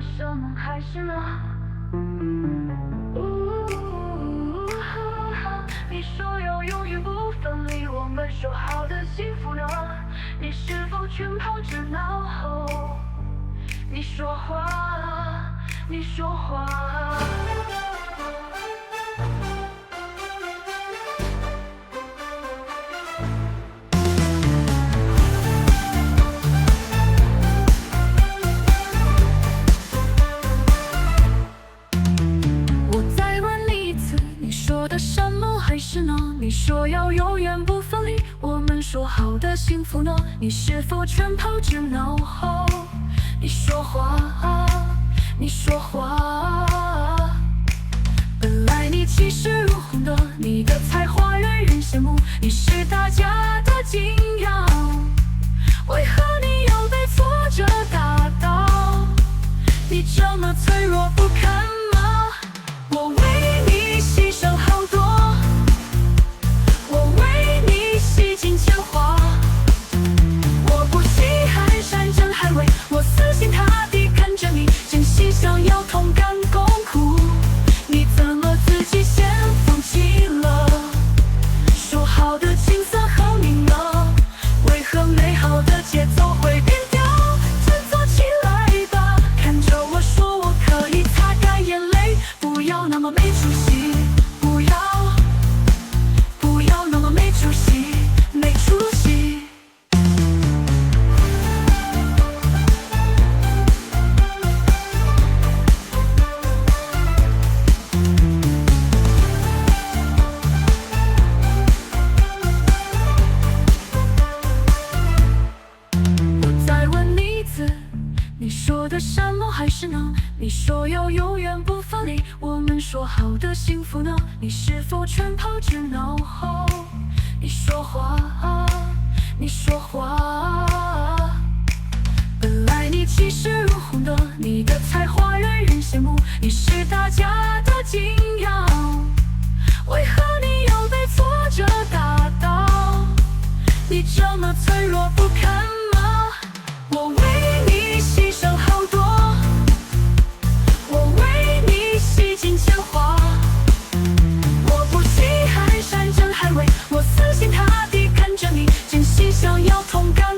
的什么还是呢？你说要永远不分离，我们说好的幸福呢？你是否全抛之脑后？你说话，你说话。还是呢？你说要永远不分离，我们说好的幸福呢？你是否全抛之脑后？你说话，你说话。本来你气势如虹的，你的才华人人羡慕，你是大家的敬仰。为何你要被挫折打倒？你这么脆弱不堪吗？我为你牺牲好多。想要同甘共苦，你怎么自己先放弃了？说好的青涩和明了，为何美好的节奏会变调？振作起来吧，看着我说我可以擦干眼泪，不要那么没出息，不要那么没出息，没出息。你说的什么还是呢？你说要永远不分离，我们说好的幸福呢？你是否全抛之脑后？你说话，你说话。本来你气势如虹的，你的才华人人羡慕，你是大家的敬仰。为何你要被挫折打倒？你这么脆弱不堪吗？我为你牺牲好多，我为你洗尽铅华。我不惜寒山珍海味，我死心塌地看着你，真心想要同甘